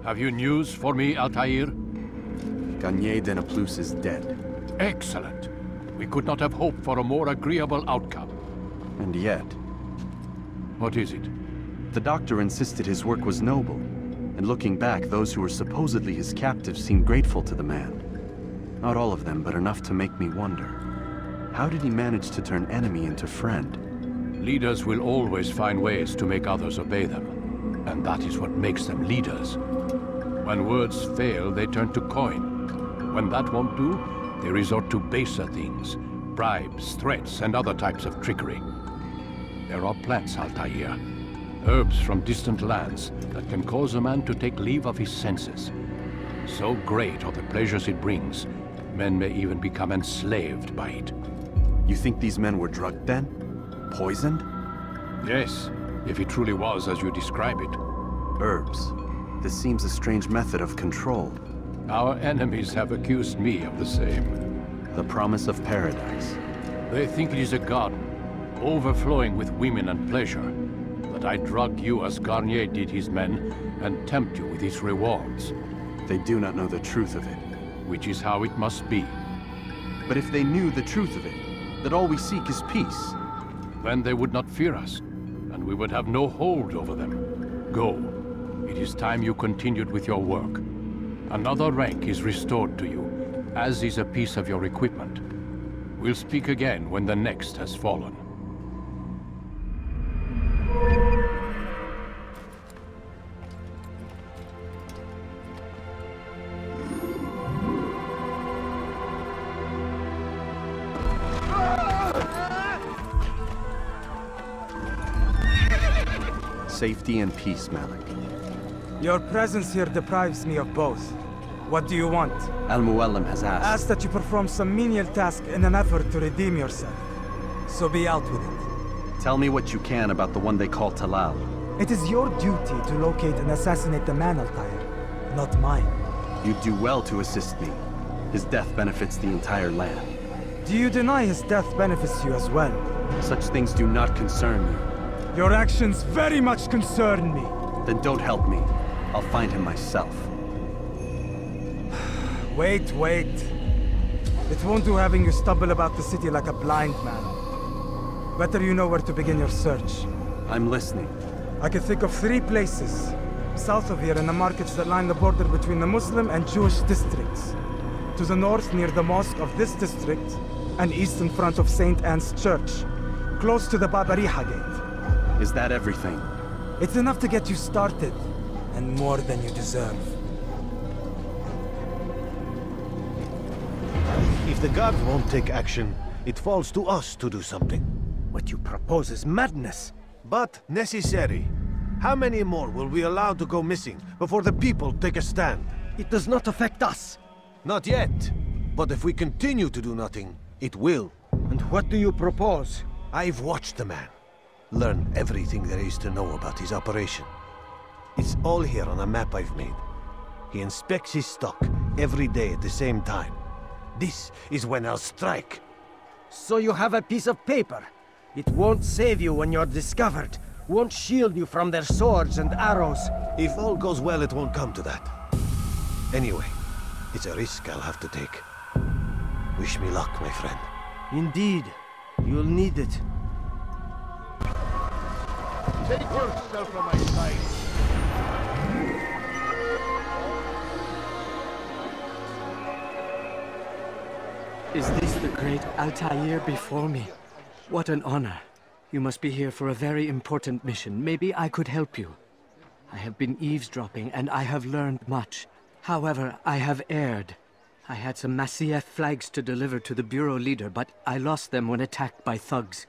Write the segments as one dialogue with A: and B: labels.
A: Have you news for me, Altair?
B: Garnier de Naplouse is dead.
A: Excellent. We could not have hoped for a more agreeable outcome.
B: And yet...
A: What is it?
B: The doctor insisted his work was noble. And looking back, those who were supposedly his captives seemed grateful to the man. Not all of them, but enough to make me wonder. How did he manage to turn enemy into friend?
A: Leaders will always find ways to make others obey them. And that is what makes them leaders. When words fail, they turn to coin. When that won't do, they resort to baser things. Bribes, threats, and other types of trickery. There are plants, Altair. Herbs from distant lands that can cause a man to take leave of his senses. So great are the pleasures it brings, men may even become enslaved by it.
B: You think these men were drugged then? Poisoned?
A: Yes, if it truly was as you describe it.
B: Herbs. This seems a strange method of control.
A: Our enemies have accused me of the same.
B: The promise of paradise.
A: They think it is a garden, overflowing with women and pleasure. That I drug you as Garnier did his men, and tempt you with his rewards.
B: They do not know the truth of it.
A: Which is how it must be.
B: But if they knew the truth of it, that all we seek is peace,
A: then they would not fear us, and we would have no hold over them. Go. It is time you continued with your work. Another rank is restored to you, as is a piece of your equipment. We'll speak again when the next has fallen.
B: Safety and peace, Malik.
C: Your presence here deprives me of both. What do you want?
B: Al-Muallim has asked...
C: Asked that you perform some menial task in an effort to redeem yourself. So be out with it.
B: Tell me what you can about the one they call Talal.
C: It is your duty to locate and assassinate the man, Altair, not mine.
B: You'd do well to assist me. His death benefits the entire land.
C: Do you deny his death benefits you as well?
B: Such things do not concern you.
C: Your actions very much concern me.
B: Then don't help me. I'll find him myself.
C: Wait. It won't do having you stumble about the city like a blind man. Better you know where to begin your search.
B: I'm listening.
C: I can think of 3 places. South of here in the markets that line the border between the Muslim and Jewish districts. To the north near the mosque of this district, and east in front of St. Anne's Church, close to the Babariha Gate.
B: Is that everything?
C: It's enough to get you started, and more than you deserve.
D: If the guards won't take action, it falls to us to do something.
E: What you propose is madness.
D: But necessary. How many more will we allow to go missing before the people take a stand?
E: It does not affect us.
D: Not yet. But if we continue to do nothing, it will.
E: And what do you propose?
D: I've watched the man. Learn everything there is to know about his operation. It's all here on a map I've made. He inspects his stock every day at the same time. This is when I'll strike.
E: So you have a piece of paper. It won't save you when you're discovered. Won't shield you from their swords and arrows.
D: If all goes well, it won't come to that. Anyway, it's a risk I'll have to take. Wish me luck, my friend.
E: Indeed. You'll need it.
F: Take yourself from my sight.
G: Is this the great Altair before me? What an honor. You must be here for a very important mission. Maybe I could help you. I have been eavesdropping, and I have learned much. However, I have erred. I had some Masyaf flags to deliver to the bureau leader, but I lost them when attacked by thugs.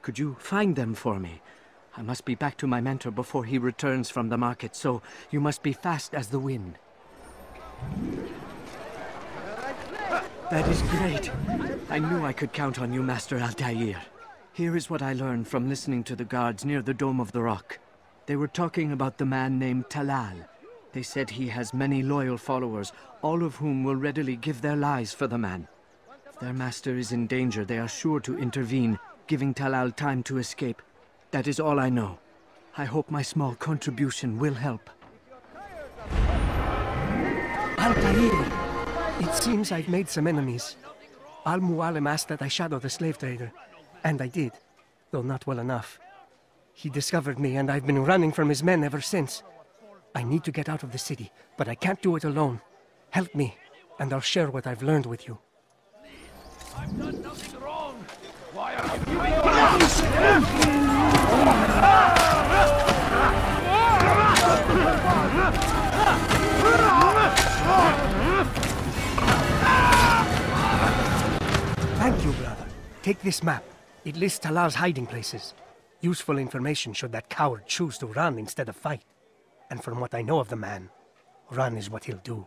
G: Could you find them for me? I must be back to my mentor before he returns from the market, so you must be fast as the wind. That is great. I knew I could count on you, Master Altair. Here is what I learned from listening to the guards near the Dome of the Rock. They were talking about the man named Talal. They said he has many loyal followers, all of whom will readily give their lives for the man. If their master is in danger, they are sure to intervene, giving Talal time to escape. That is all I know. I hope my small contribution will help.
E: Altair! It seems I've made some enemies. Al-Mualim asked that I shadow the slave trader. And I did, though not well enough. He discovered me, and I've been running from his men ever since. I need to get out of the city, but I can't do it alone. Help me, and I'll share what I've learned with you.
F: I've done nothing wrong! Why are you doing
E: Thank you, brother. Take this map. It lists Talal's hiding places. Useful information should that coward choose to run instead of fight. And from what I know of the man, run is what he'll do.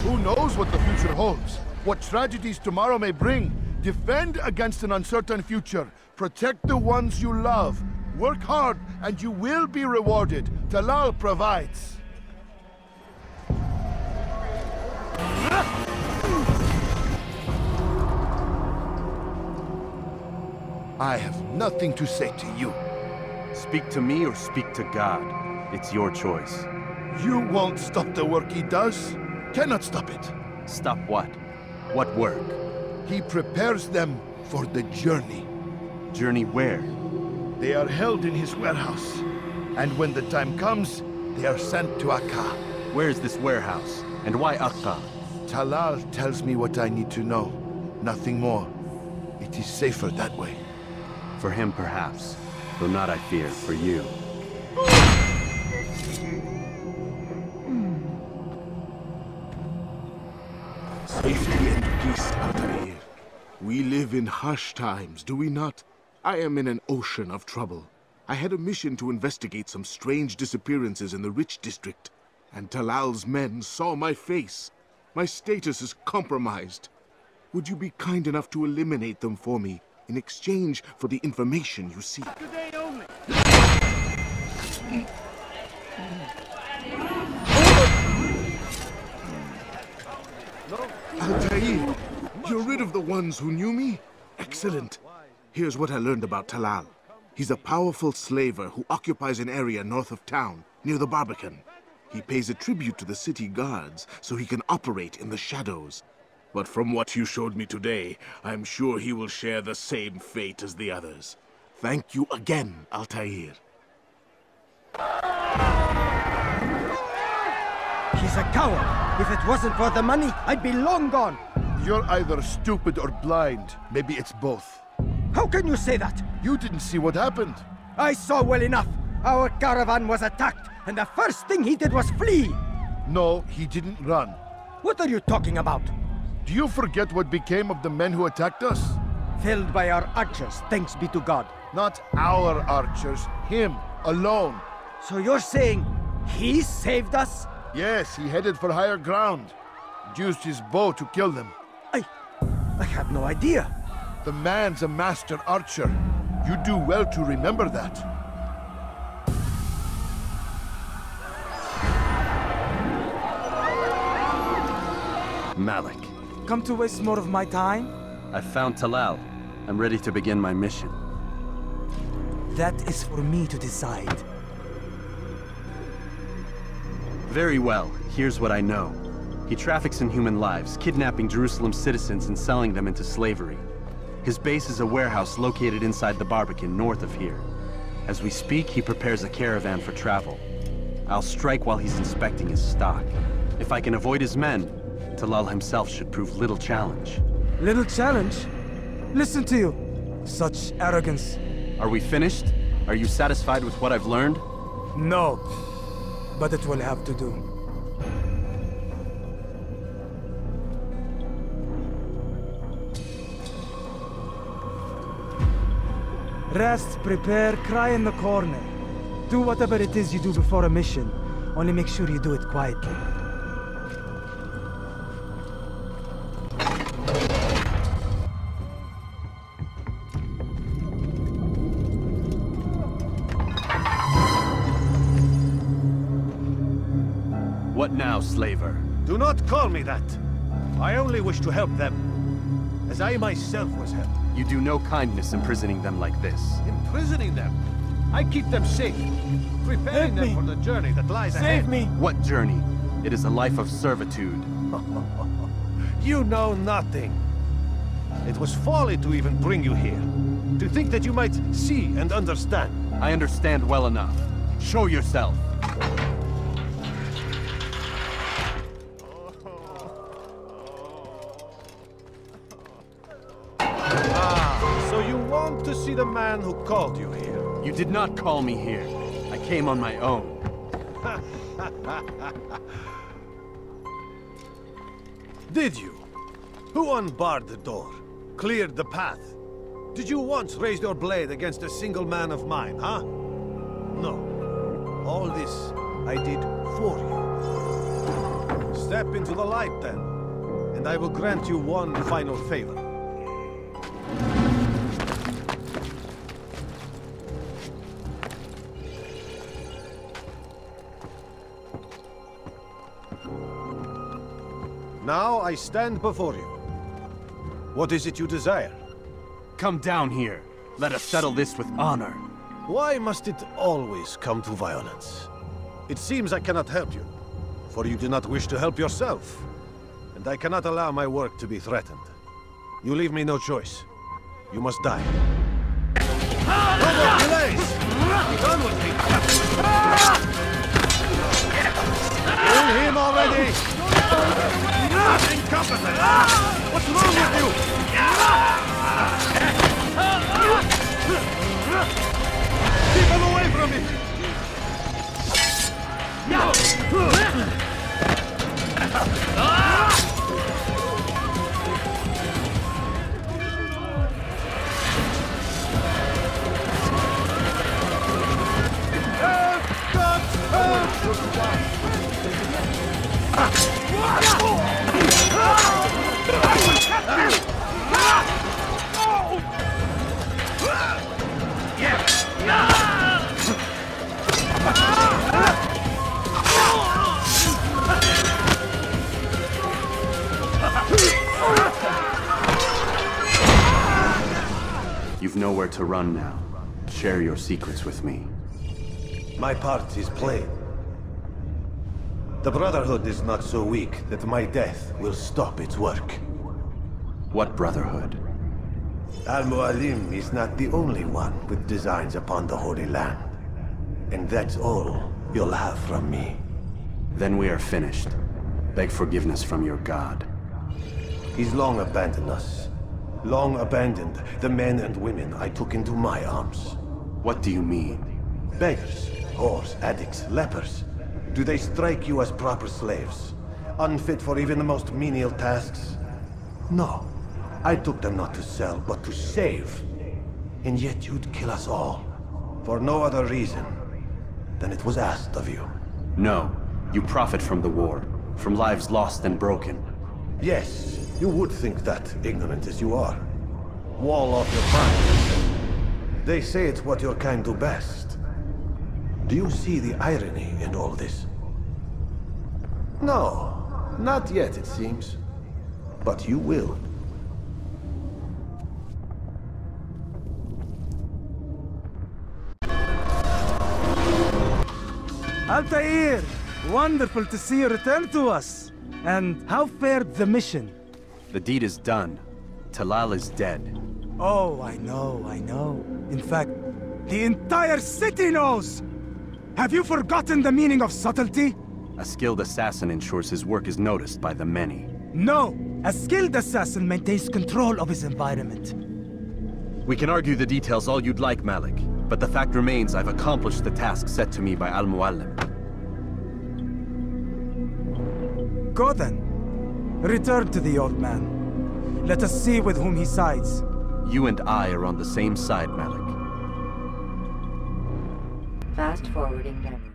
F: Who knows what the future holds? What tragedies tomorrow may bring? Defend against an uncertain future. Protect the ones you love. Work hard, and you will be rewarded. Talal provides. I have nothing to say to you.
B: Speak to me or speak to God. It's your choice.
F: You won't stop the work he does. Cannot stop it.
B: Stop what? What work?
F: He prepares them for the journey.
B: Journey where?
F: They are held in his warehouse. And when the time comes, they are sent to Akka.
B: Where is this warehouse? And why Akka?
F: Talal tells me what I need to know. Nothing more. It is safer that way.
B: For him, perhaps. Though not, I fear, for you.
H: Safety and peace, Altair. We live in harsh times, do we not? I am in an ocean of trouble. I had a mission to investigate some strange disappearances in the rich district, and Talal's men saw my face. My status is compromised. Would you be kind enough to eliminate them for me in exchange for the information you seek?
F: Today only.
H: Altair, you're rid of the ones who knew me? Excellent. Here's what I learned about Talal. He's a powerful slaver who occupies an area north of town, near the Barbican. He pays a tribute to the city guards so he can operate in the shadows. But from what you showed me today, I'm sure he will share the same fate as the others. Thank you again, Altair.
E: He's a coward. If it wasn't for the money, I'd be long gone.
F: You're either stupid or blind. Maybe it's both.
E: How can you say that?
F: You didn't see what happened.
E: I saw well enough. Our caravan was attacked, and the first thing he did was flee.
F: No, he didn't run.
E: What are you talking about?
F: Do you forget what became of the men who attacked us?
E: Felled by our archers, thanks be to God.
F: Not our archers, him, alone.
E: So you're saying he saved us?
F: Yes, he headed for higher ground. Used his bow to kill them.
E: I had no idea.
F: The man's a master archer. You do well to remember that.
B: Malik.
C: Come to waste more of my time?
B: I've found Talal. I'm ready to begin my mission.
C: That is for me to decide.
B: Very well. Here's what I know. He traffics in human lives, kidnapping Jerusalem citizens and selling them into slavery. His base is a warehouse located inside the Barbican, north of here. As we speak, he prepares a caravan for travel. I'll strike while he's inspecting his stock. If I can avoid his men, Talal himself should prove little challenge.
C: Little challenge? Listen to you. Such arrogance.
B: Are we finished? Are you satisfied with what I've learned?
C: No. But it will have to do. Rest, prepare, cry in the corner. Do whatever it is you do before a mission. Only make sure you do it quietly.
B: What now, slaver?
D: Do not call me that. I only wish to help them, as I myself was helped.
B: You do no kindness imprisoning them like this.
D: Imprisoning them? I keep them safe, preparing them for the journey that lies ahead.
C: Save me!
B: What journey? It is a life of servitude.
D: You know nothing. It was folly to even bring you here. To think that you might see and understand.
B: I understand well enough. Show yourself.
D: So you want to see the man who called you here?
B: You did not call me here. I came on my own.
D: Did you? Who unbarred the door? Cleared the path? Did you once raise your blade against a single man of mine, huh? No. All this I did for you. Step into the light then, and I will grant you one final favor. Now I stand before you. What is it you desire?
B: Come down here. Let us settle this with honor.
D: Why must it always come to violence? It seems I cannot help you, for you do not wish to help yourself. And I cannot allow my work to be threatened. You leave me no choice. You must die. No more delays! Be done with me! Kill him already! Incompetent! What's wrong with you? Keep him away from me!
B: You've nowhere to run now. Share your secrets with me.
D: My part is plain. The Brotherhood is not so weak that my death will stop its work.
B: What Brotherhood?
D: Al-Mualim is not the only one with designs upon the Holy Land. And that's all you'll have from me.
B: Then we are finished. Beg forgiveness from your god.
D: He's long abandoned us. Long abandoned the men and women I took into my arms.
B: What do you mean?
D: Beggars, whores, addicts, lepers. Do they strike you as proper slaves? Unfit for even the most menial tasks? No. I took them not to sell, but to save. And yet you'd kill us all. For no other reason than it was asked of you.
B: No. You profit from the war. From lives lost and broken.
D: Yes, you would think that, ignorant as you are. Wall off your mind. They say it's what your kind do best. Do you see the irony in all this? No, not yet, it seems. But you will.
C: Altair! Wonderful to see you return to us. And how fared the mission?
B: The deed is done. Talal is dead.
C: Oh, I know, I know. In fact, the entire city knows! Have you forgotten the meaning of subtlety?
B: A skilled assassin ensures his work is noticed by the many.
C: No! A skilled assassin maintains control of his environment.
B: We can argue the details all you'd like, Malik. But the fact remains I've accomplished the task set to me by Al-Mualim.
C: Go then. Return to the old man. Let us see with whom he sides.
B: You and I are on the same side, Malik.
I: Fast forwarding memory.